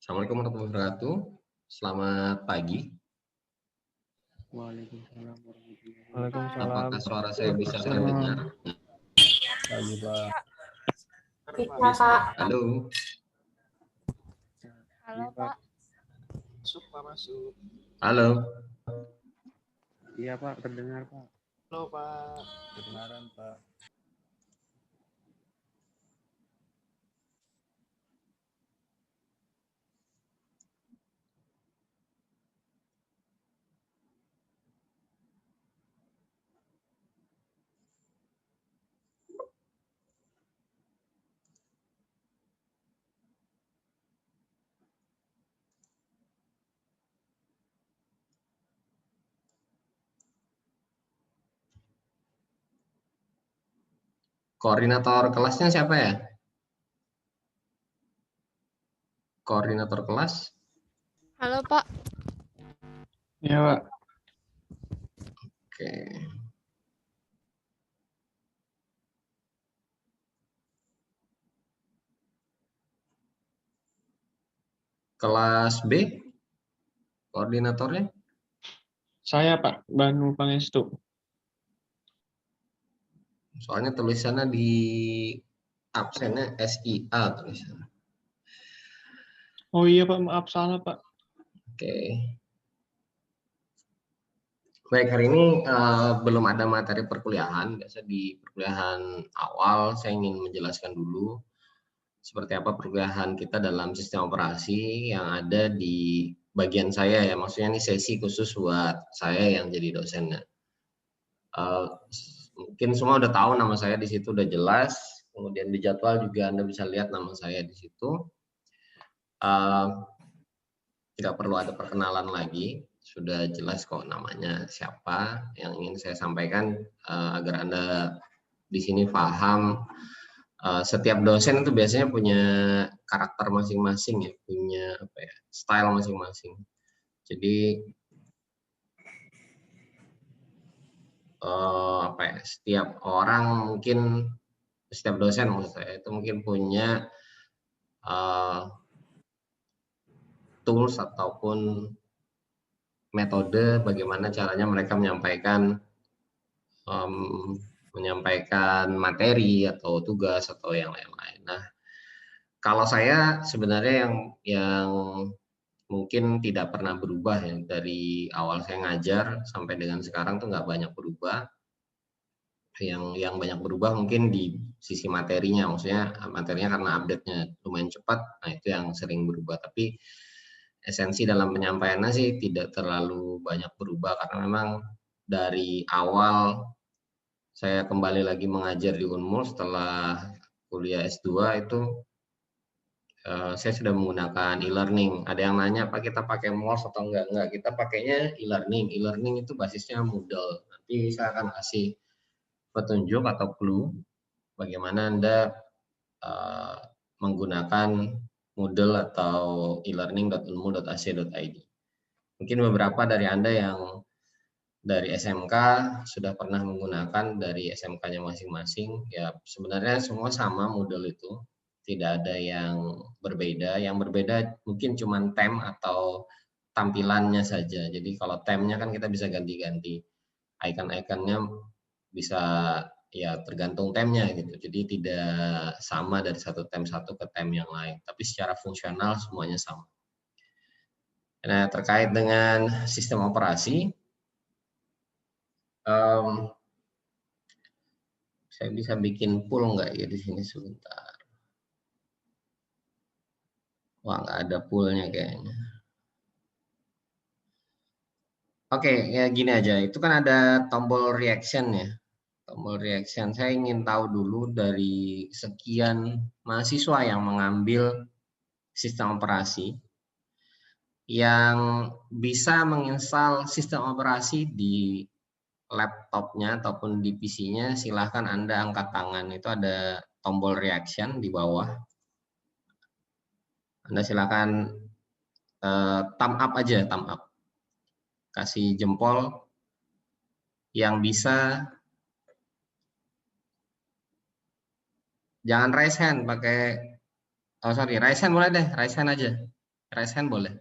Assalamualaikum warahmatullahi wabarakatuh. Selamat pagi. Waalaikumsalam warahmatullahi wabarakatuh. Apakah suara saya bisa terdengar? Pagi, Pak. Bisa, Pak. Halo. Halo, Pak. Masuk, Pak, masuk. Halo. Iya, Pak, terdengar, Pak. Halo Pak, kedengaran Pak. Koordinator kelasnya siapa ya? Koordinator kelas? Halo, Pak. Iya, Pak. Oke. Kelas B? Koordinatornya? Saya, Pak, Banu Pangestu. Soalnya tulisannya di absennya SIA tulisannya. Oh iya, Pak, maaf salah, Pak. Oke. Baik, hari ini belum ada materi perkuliahan. Biasa di perkuliahan awal saya ingin menjelaskan dulu seperti apa perkuliahan kita dalam sistem operasi yang ada di bagian saya ya. Maksudnya ini sesi khusus buat saya yang jadi dosennya. Mungkin semua udah tahu nama saya di situ udah jelas. Kemudian di jadwal juga Anda bisa lihat nama saya di situ. Tidak perlu ada perkenalan lagi. Sudah jelas kok namanya siapa yang ingin saya sampaikan agar Anda di sini paham. Setiap dosen itu biasanya punya karakter masing-masing ya, punya apa ya, style masing-masing. Jadi apa ya, setiap orang mungkin, setiap dosen maksud saya itu mungkin punya tools ataupun metode bagaimana caranya mereka menyampaikan materi atau tugas atau yang lain-lain. Nah, kalau saya sebenarnya yang mungkin tidak pernah berubah ya dari awal saya ngajar sampai dengan sekarang tuh nggak banyak berubah. Yang banyak berubah mungkin di sisi materinya, maksudnya materinya karena update-nya lumayan cepat, nah itu yang sering berubah. Tapi esensi dalam penyampaiannya sih tidak terlalu banyak berubah karena memang dari awal saya kembali lagi mengajar di Unmul setelah kuliah S2 itu saya sudah menggunakan e-learning. Ada yang nanya, Pak kita pakai MOOC atau enggak? Enggak, kita pakainya e-learning. E-learning itu basisnya Moodle. Nanti saya akan kasih petunjuk atau clue bagaimana Anda menggunakan Moodle atau e-learning.unmul.ac.id. Mungkin beberapa dari Anda yang dari SMK sudah pernah menggunakan dari SMK-nya masing-masing. Ya sebenarnya semua sama Moodle itu, tidak ada yang berbeda. Yang berbeda mungkin cuma tem atau tampilannya saja. Jadi kalau temnya kan kita bisa ganti-ganti, icon-iconnya bisa ya tergantung temnya gitu. Jadi tidak sama dari satu tem satu ke tem yang lain. Tapi secara fungsional semuanya sama. Nah terkait dengan sistem operasi, saya bisa bikin pool nggak ya di sini sebentar? Wah nggak ada poolnya kayaknya. Oke, ya gini aja. Itu kan ada tombol reaction ya. Tombol reaction. Saya ingin tahu dulu dari sekian mahasiswa yang mengambil sistem operasi, yang bisa menginstal sistem operasi di laptopnya ataupun di PC-nya, silahkan Anda angkat tangan. Itu ada tombol reaction di bawah. Anda silahkan thumb up aja, thumb up. Kasih jempol yang bisa. Jangan raise hand pakai, raise hand boleh deh, raise hand aja. Raise hand boleh.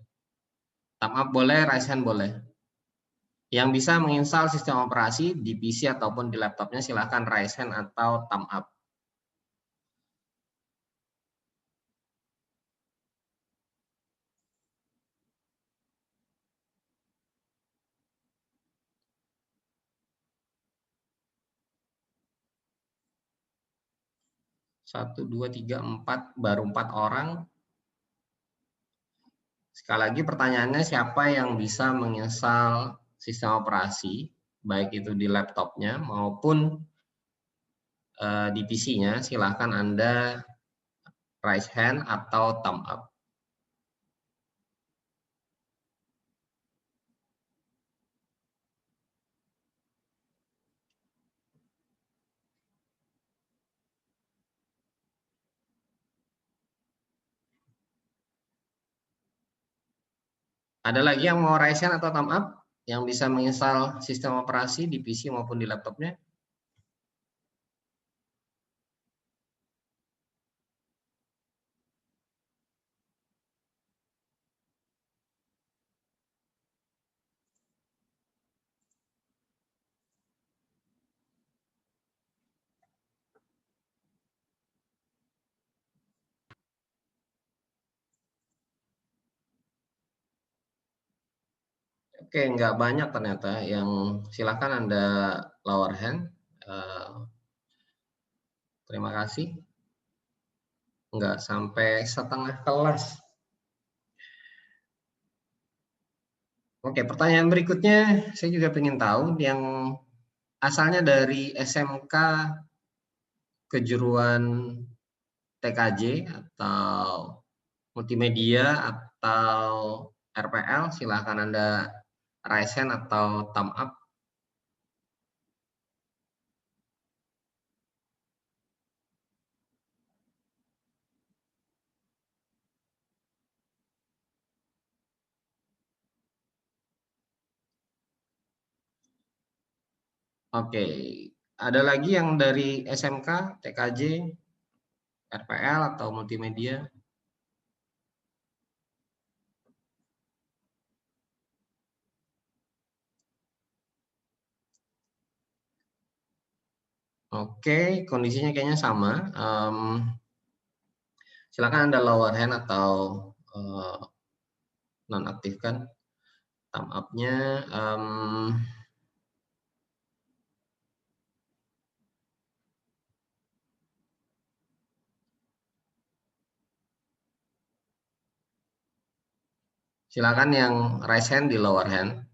Thumb up boleh, raise hand boleh. Yang bisa menginstal sistem operasi di PC ataupun di laptopnya silahkan raise hand atau thumb up. Satu, dua, tiga, empat, baru 4 orang. Sekali lagi pertanyaannya, siapa yang bisa menginstal sistem operasi, baik itu di laptopnya maupun di PC-nya, silahkan Anda raise hand atau thumb up. Ada lagi yang mau raise hand atau thumb up yang bisa menginstal sistem operasi di PC maupun di laptopnya? Oke, nggak banyak ternyata yang silakan Anda lower hand. Terima kasih. Nggak sampai setengah kelas. Oke, pertanyaan berikutnya saya juga ingin tahu yang asalnya dari SMK kejuruan TKJ atau multimedia atau RPL, silahkan Anda raise hand atau thumb up. Oke, ada lagi yang dari SMK, TKJ, RPL atau multimedia? Oke, kondisinya kayaknya sama. Silakan Anda lower hand atau nonaktifkan thumb up-nya. Silakan yang raise hand di lower hand.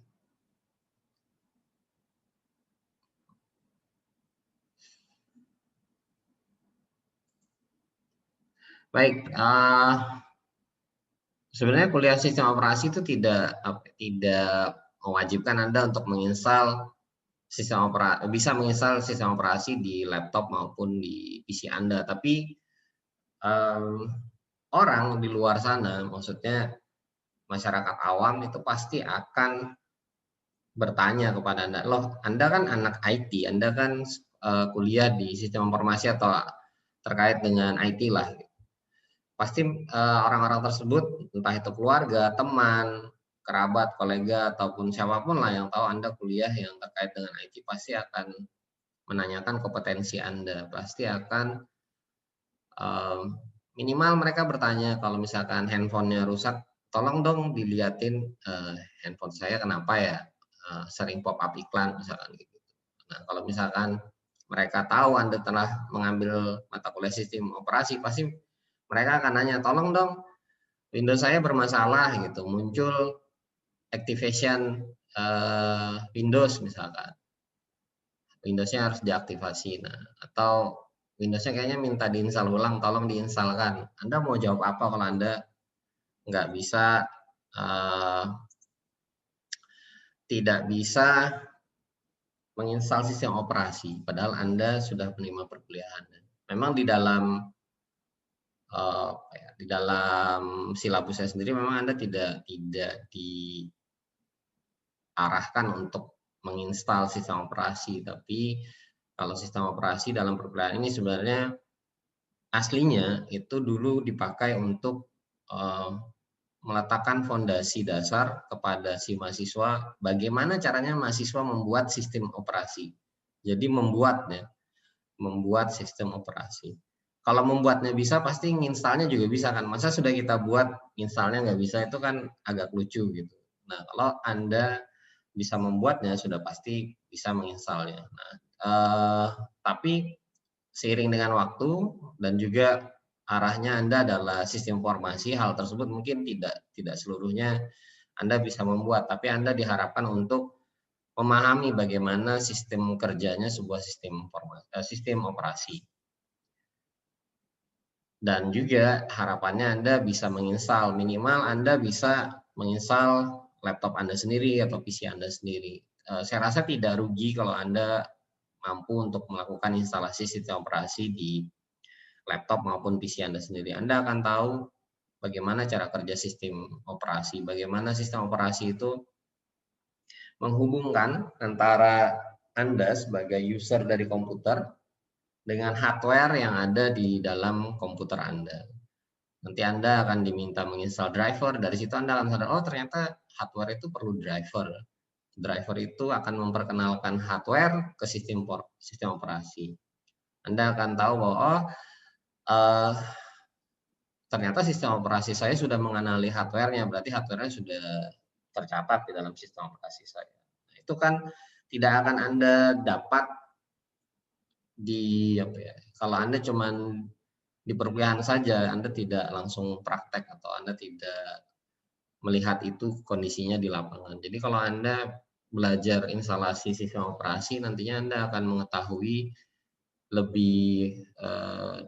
Baik, sebenarnya kuliah sistem operasi itu tidak mewajibkan Anda untuk menginstal sistem operasi, bisa menginstal sistem operasi di laptop maupun di PC Anda. Tapi orang di luar sana, maksudnya masyarakat awam itu pasti akan bertanya kepada Anda, loh Anda kan anak IT, Anda kan kuliah di sistem informasi atau terkait dengan IT lah. Pasti orang-orang tersebut, entah itu keluarga, teman, kerabat, kolega, ataupun siapapun lah yang tahu Anda kuliah yang terkait dengan IT, pasti akan menanyakan kompetensi Anda. Pasti akan minimal mereka bertanya kalau misalkan handphonenya rusak, tolong dong diliatin handphone saya kenapa ya sering pop up iklan misalkan gitu. Nah, kalau misalkan mereka tahu Anda telah mengambil mata kuliah sistem operasi, pasti mereka akan nanya, tolong dong Windows saya bermasalah gitu, muncul activation Windows misalkan. Windowsnya harus diaktifasi. Nah, atau Windowsnya kayaknya minta diinstal ulang, tolong diinstalkan. Anda mau jawab apa kalau Anda nggak bisa, tidak bisa menginstal sistem operasi, padahal Anda sudah menerima perkuliahan. Memang di dalam silabusnya sendiri memang Anda tidak diarahkan untuk menginstal sistem operasi, tapi kalau sistem operasi dalam perkuliahan ini sebenarnya aslinya itu dulu dipakai untuk meletakkan fondasi dasar kepada si mahasiswa bagaimana caranya mahasiswa membuat sistem operasi. Jadi membuat sistem operasi. Kalau membuatnya bisa, pasti nginstalnya juga bisa kan. Masa sudah kita buat, instalnya nggak bisa, itu kan agak lucu gitu. Nah, kalau Anda bisa membuatnya, sudah pasti bisa menginstalnya. Nah, tapi seiring dengan waktu dan juga arahnya Anda adalah sistem informasi, hal tersebut mungkin tidak seluruhnya Anda bisa membuat, tapi Anda diharapkan untuk memahami bagaimana sistem kerjanya sebuah sistem operasi. Dan juga harapannya Anda bisa menginstal, minimal Anda bisa menginstal laptop Anda sendiri atau PC Anda sendiri. Saya rasa tidak rugi kalau Anda mampu untuk melakukan instalasi sistem operasi di laptop maupun PC Anda sendiri. Anda akan tahu bagaimana cara kerja sistem operasi, bagaimana sistem operasi itu menghubungkan antara Anda sebagai user dari komputer dengan hardware yang ada di dalam komputer Anda. Nanti Anda akan diminta menginstal driver, dari situ Anda akan sadar, oh ternyata hardware itu perlu driver. Driver itu akan memperkenalkan hardware ke sistem operasi. Anda akan tahu bahwa ternyata sistem operasi saya sudah mengenali hardware-nya, berarti hardware-nya sudah tercatat di dalam sistem operasi saya. Nah, itu kan tidak akan Anda dapat kalau Anda cuman di perkuliahan saja, Anda tidak langsung praktek atau Anda tidak melihat itu kondisinya di lapangan. Jadi kalau Anda belajar instalasi sistem operasi, nantinya Anda akan mengetahui lebih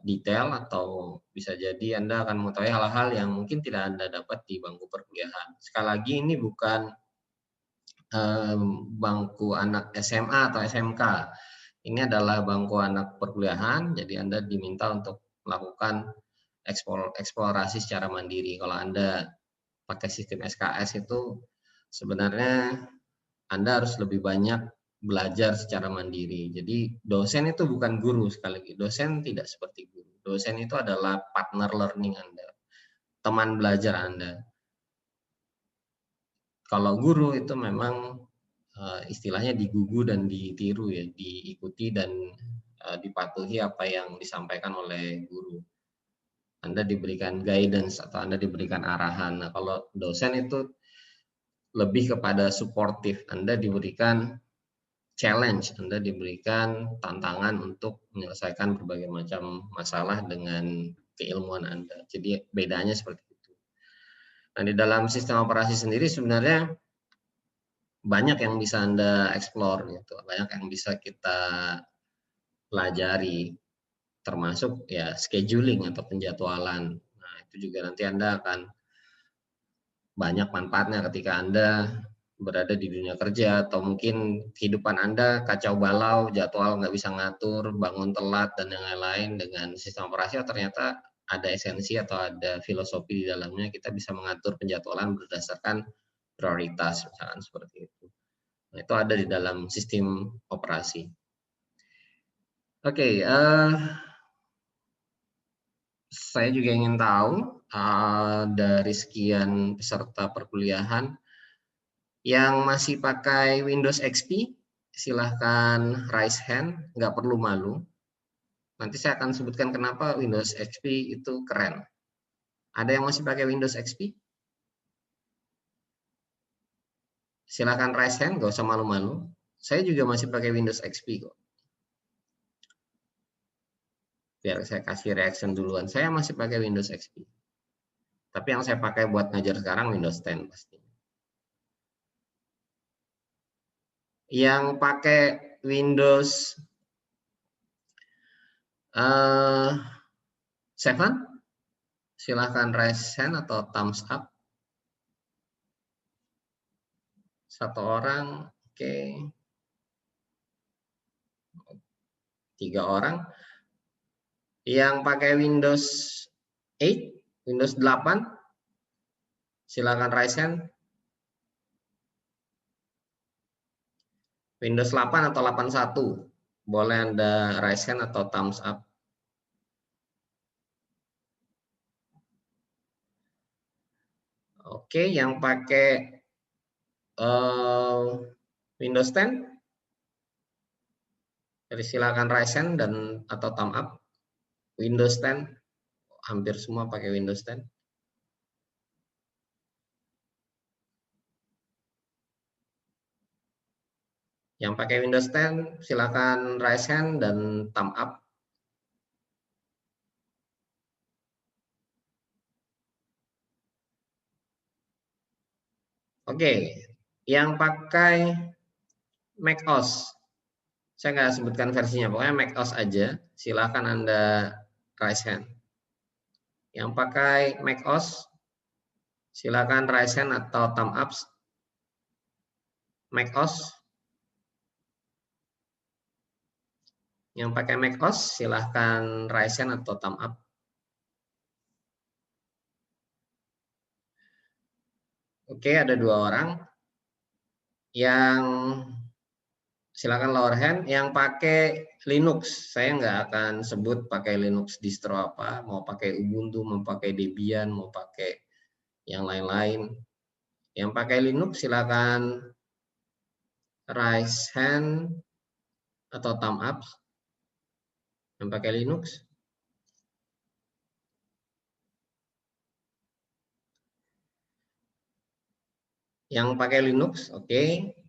detail atau bisa jadi Anda akan mengetahui hal-hal yang mungkin tidak Anda dapat di bangku perkuliahan. Sekali lagi ini bukan bangku anak SMA atau SMK. Ini adalah bangku anak perkuliahan, jadi Anda diminta untuk melakukan eksplorasi secara mandiri. Kalau Anda pakai sistem SKS itu sebenarnya Anda harus lebih banyak belajar secara mandiri. Jadi dosen itu bukan guru, sekali lagi. Dosen tidak seperti guru. Dosen itu adalah partner learning Anda, teman belajar Anda. Kalau guru itu memang istilahnya digugu dan ditiru ya, diikuti dan dipatuhi apa yang disampaikan oleh guru. Anda diberikan guidance atau Anda diberikan arahan. Nah, kalau dosen itu lebih kepada suportif. Anda diberikan challenge, Anda diberikan tantangan untuk menyelesaikan berbagai macam masalah dengan keilmuan Anda. Jadi bedanya seperti itu. Nah, di dalam sistem operasi sendiri sebenarnya banyak yang bisa Anda explore gitu, banyak yang bisa kita pelajari, termasuk ya scheduling atau penjadwalan. Nah, itu juga nanti Anda akan banyak manfaatnya ketika Anda berada di dunia kerja atau mungkin kehidupan Anda kacau balau, jadwal nggak bisa ngatur, bangun telat dan yang lain-lain. Dengan sistem operasi ternyata ada esensi atau ada filosofi di dalamnya, kita bisa mengatur penjadwalan berdasarkan prioritas, misalkan seperti itu. Nah, itu ada di dalam sistem operasi. Oke, saya juga ingin tahu dari sekian peserta perkuliahan yang masih pakai Windows XP, silahkan raise hand, nggak perlu malu. Nanti saya akan sebutkan kenapa Windows XP itu keren. Ada yang masih pakai Windows XP? Silahkan raise hand, nggak usah malu-malu. Saya juga masih pakai Windows XP kok. Biar saya kasih reaction duluan. Saya masih pakai Windows XP. Tapi yang saya pakai buat ngajar sekarang Windows 10 pasti. Yang pakai Windows 7, silahkan raise hand atau thumbs up. Satu orang, oke. 3 orang. Yang pakai Windows 8, Windows 8, silakan raise hand. Windows 8 atau 81, boleh Anda raise hand atau thumbs up. Oke, yang pakai Windows 10, jadi silakan raise hand dan atau thumb up. Windows 10, hampir semua pakai Windows 10. Yang pakai Windows 10, silakan raise hand dan thumb up. Oke, yang pakai macOS, saya nggak sebutkan versinya, pokoknya macOS aja, silakan Anda raise hand. Yang pakai macOS, silakan raise hand atau thumb up. macOS. Yang pakai macOS, silahkan raise hand atau thumb up. Oke, ada 2 orang. Yang silakan lower hand. Yang pakai Linux, saya nggak akan sebut pakai Linux distro apa, mau pakai Ubuntu, mau pakai Debian, mau pakai yang lain-lain. Yang pakai Linux silakan raise hand atau thumb up. Yang pakai Linux. Yang pakai Linux, oke.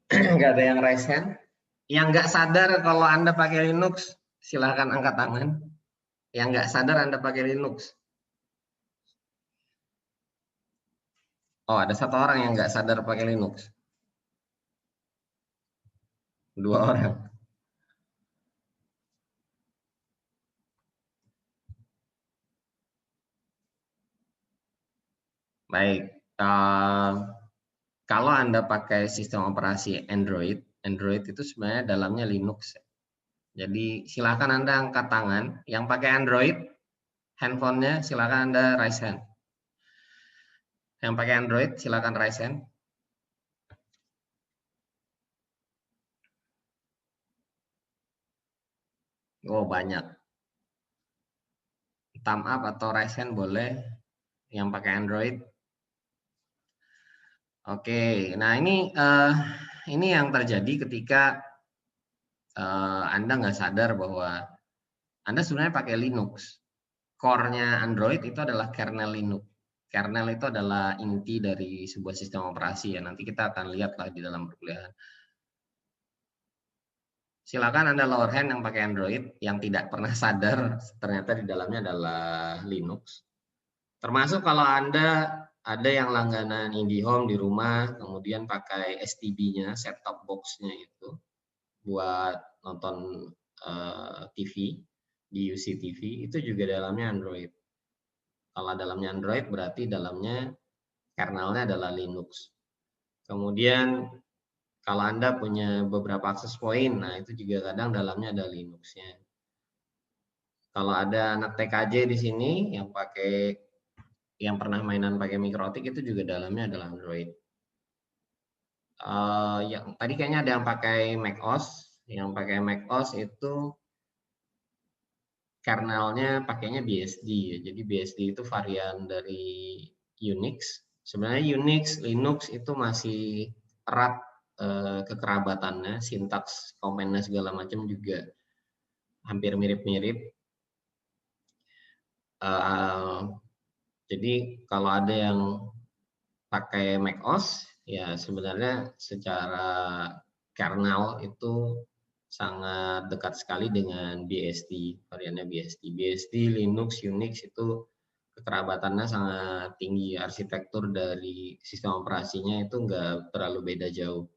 Nggak ada yang raise hand. Yang nggak sadar kalau Anda pakai Linux, silahkan angkat tangan. Yang nggak sadar Anda pakai Linux. Oh, ada 1 orang yang nggak sadar pakai Linux. 2 orang. Baik. Kalau Anda pakai sistem operasi Android, Android itu sebenarnya dalamnya Linux. Jadi silakan Anda angkat tangan. Yang pakai Android, handphonenya silakan Anda raise hand. Yang pakai Android silakan raise hand. Oh, banyak. Thumb up atau raise hand boleh. Yang pakai Android. Oke, nah ini yang terjadi ketika Anda nggak sadar bahwa Anda sebenarnya pakai Linux. Core-nya Android itu adalah kernel Linux. Kernel itu adalah inti dari sebuah sistem operasi ya. Nanti kita akan lihat lah di dalam perkuliahan. Silakan Anda lower hand yang pakai Android yang tidak pernah sadar ternyata di dalamnya adalah Linux. Termasuk kalau Anda ada yang langganan IndiHome di rumah, kemudian pakai STB-nya, set-top box-nya itu buat nonton TV di UC TV, itu juga dalamnya Android. Kalau dalamnya Android berarti dalamnya kernelnya adalah Linux. Kemudian kalau Anda punya beberapa akses point, nah itu juga kadang dalamnya ada Linux-nya. Kalau ada anak TKJ di sini yang pernah mainan pakai Mikrotik, itu juga dalamnya adalah Android. Yang tadi kayaknya ada yang pakai macOS. Yang pakai macOS itu kernelnya pakainya BSD ya. Jadi BSD itu varian dari Unix. Sebenarnya Unix, Linux itu masih erat kekerabatannya, sintaks, komennya segala macam juga hampir mirip-mirip. Jadi kalau ada yang pakai macOS, ya sebenarnya secara kernel itu sangat dekat sekali dengan BSD, variannya BSD. BSD, Linux, Unix itu kekerabatannya sangat tinggi. Arsitektur dari sistem operasinya itu nggak terlalu beda jauh.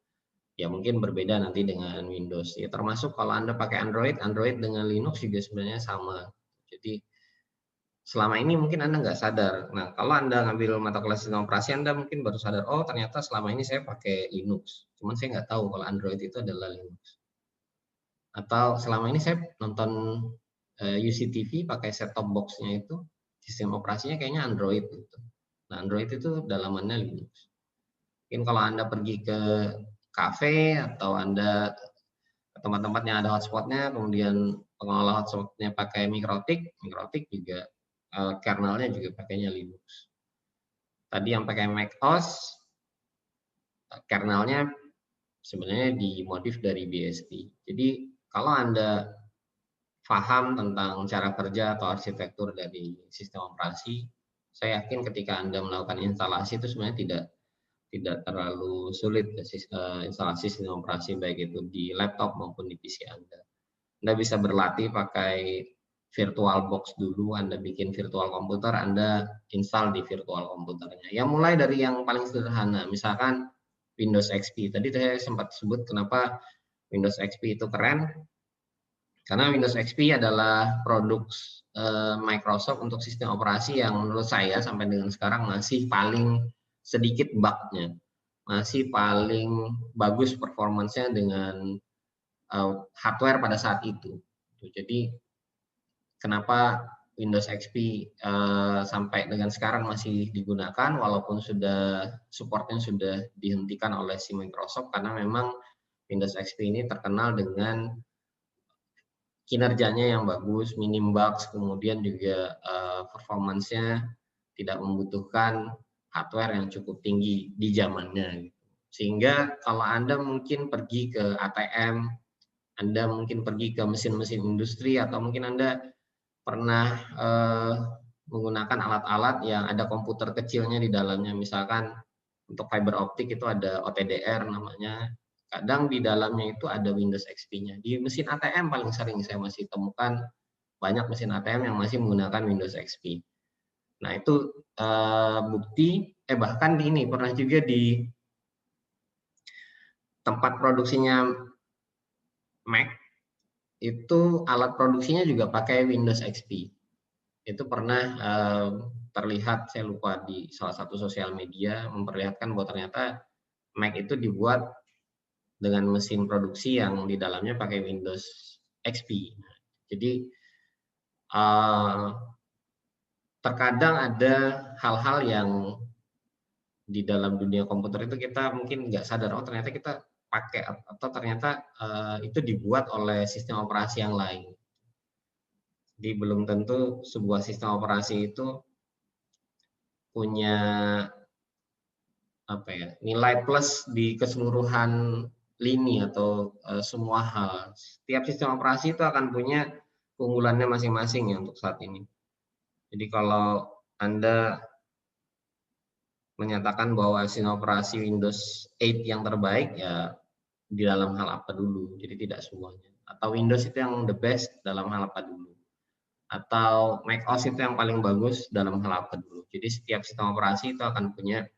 Ya mungkin berbeda nanti dengan Windows. Ya termasuk kalau Anda pakai Android, Android dengan Linux juga sebenarnya sama. Jadi selama ini mungkin Anda nggak sadar. Nah, kalau Anda ngambil mata kuliah sistem operasi, Anda mungkin baru sadar, oh ternyata selama ini saya pakai Linux. Cuman saya nggak tahu kalau Android itu adalah Linux. Atau selama ini saya nonton UCTV pakai set-top box-nya itu, sistem operasinya kayaknya Android. Gitu. Nah, Android itu dalamannya Linux. Mungkin kalau Anda pergi ke cafe atau Anda ke tempat-tempat yang ada hotspotnya, kemudian pengelola hotspotnya pakai Mikrotik juga kernelnya juga pakainya Linux. Tadi yang pakai macOS, kernelnya sebenarnya dimodif dari BSD. Jadi kalau Anda paham tentang cara kerja atau arsitektur dari sistem operasi, saya yakin ketika Anda melakukan instalasi itu sebenarnya tidak terlalu sulit instalasi sistem operasi baik itu di laptop maupun di PC Anda. Anda bisa berlatih pakai VirtualBox dulu, Anda bikin virtual komputer, Anda install di virtual komputernya. Ya mulai dari yang paling sederhana, misalkan Windows XP. Tadi saya sempat sebut kenapa Windows XP itu keren, karena Windows XP adalah produk Microsoft untuk sistem operasi yang menurut saya sampai dengan sekarang masih paling sedikit bug-nya, masih paling bagus performance-nya dengan hardware pada saat itu. Jadi kenapa Windows XP sampai dengan sekarang masih digunakan walaupun supportnya sudah dihentikan oleh si Microsoft, karena memang Windows XP ini terkenal dengan kinerjanya yang bagus, minim bugs, kemudian juga performance-nya tidak membutuhkan hardware yang cukup tinggi di zamannya. Sehingga kalau Anda mungkin pergi ke ATM, Anda mungkin pergi ke mesin-mesin industri, atau mungkin Anda pernah menggunakan alat-alat yang ada komputer kecilnya di dalamnya, misalkan untuk fiber optik itu ada OTDR namanya, kadang di dalamnya itu ada Windows XP-nya. Di mesin ATM paling sering saya masih temukan banyak mesin ATM yang masih menggunakan Windows XP. Nah itu bukti, bahkan di ini pernah juga di tempat produksinya Mac, itu alat produksinya juga pakai Windows XP. Itu pernah terlihat, saya lupa, di salah satu sosial media memperlihatkan bahwa ternyata Mac itu dibuat dengan mesin produksi yang di dalamnya pakai Windows XP. Jadi terkadang ada hal-hal yang di dalam dunia komputer itu kita mungkin nggak sadar, oh ternyata kita pakai, atau ternyata itu dibuat oleh sistem operasi yang lain. Jadi belum tentu sebuah sistem operasi itu punya nilai plus di keseluruhan lini atau semua hal. Setiap sistem operasi itu akan punya keunggulannya masing-masing ya untuk saat ini. Jadi kalau Anda menyatakan bahwa sistem operasi Windows 8 yang terbaik, ya di dalam hal apa dulu, jadi tidak semuanya. Atau Windows itu yang the best dalam hal apa dulu. Atau macOS itu yang paling bagus dalam hal apa dulu. Jadi setiap sistem operasi itu akan punya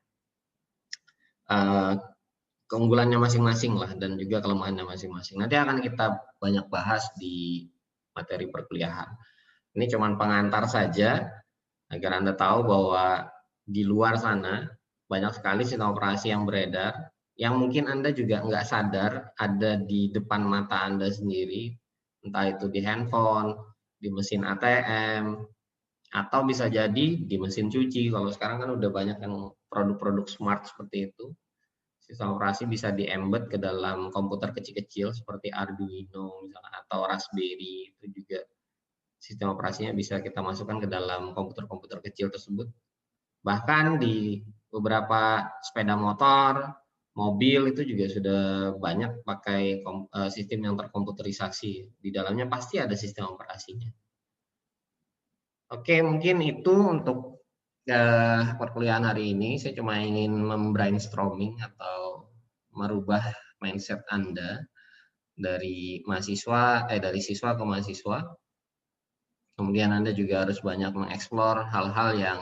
keunggulannya masing-masing lah, dan juga kelemahannya masing-masing. Nanti akan kita banyak bahas di materi perkuliahan. Ini cuma pengantar saja agar Anda tahu bahwa di luar sana banyak sekali sistem operasi yang beredar, yang mungkin Anda juga nggak sadar ada di depan mata Anda sendiri, entah itu di handphone, di mesin ATM, atau bisa jadi di mesin cuci. Kalau sekarang kan udah banyak yang produk-produk smart seperti itu. Sistem operasi bisa di-embed ke dalam komputer kecil-kecil seperti Arduino misalkan, atau Raspberry. Itu juga sistem operasinya bisa kita masukkan ke dalam komputer-komputer kecil tersebut. Bahkan di beberapa sepeda motor, mobil itu juga sudah banyak pakai sistem yang terkomputerisasi. Di dalamnya pasti ada sistem operasinya. Oke, mungkin itu untuk perkuliahan hari ini. Saya cuma ingin membrainstorming atau merubah mindset Anda dari dari siswa ke mahasiswa. Kemudian Anda juga harus banyak mengeksplor hal-hal yang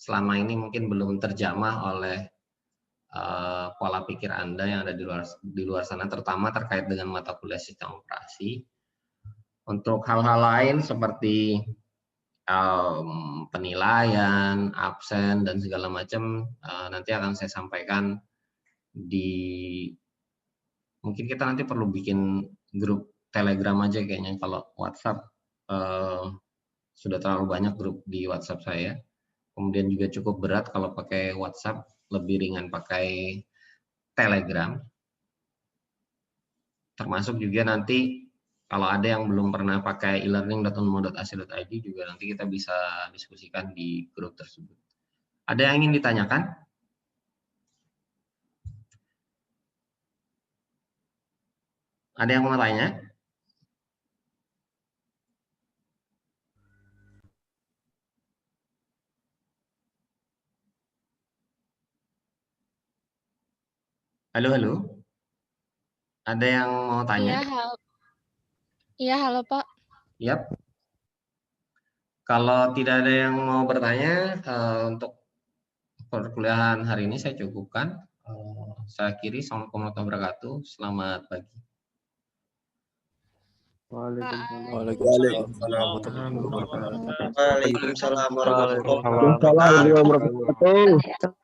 selama ini mungkin belum terjamah oleh pola pikir Anda yang ada di luar sana, terutama terkait dengan mata kuliah sistem operasi. Untuk hal-hal lain seperti penilaian, absen, dan segala macam, nanti akan saya sampaikan mungkin kita nanti perlu bikin grup Telegram aja kayaknya. Kalau WhatsApp sudah terlalu banyak grup di WhatsApp saya. Kemudian juga cukup berat kalau pakai WhatsApp, lebih ringan pakai Telegram. Termasuk juga nanti kalau ada yang belum pernah pakai e-learning.unmo.ac.id juga nanti kita bisa diskusikan di grup tersebut. Ada yang ingin ditanyakan? Ada yang mau tanya? Halo, halo. Ada yang mau Iya, tanya? halo. Iya, halo Pak. Yap. Kalau tidak ada yang mau bertanya, untuk perkuliahan hari ini saya cukupkan. Saya akhiri. Assalamualaikum warahmatullahi wabarakatuh. Selamat pagi. Waalaikumsalam warahmatullahi wabarakatuh. Waalaikumsalam warahmatullahi wabarakatuh.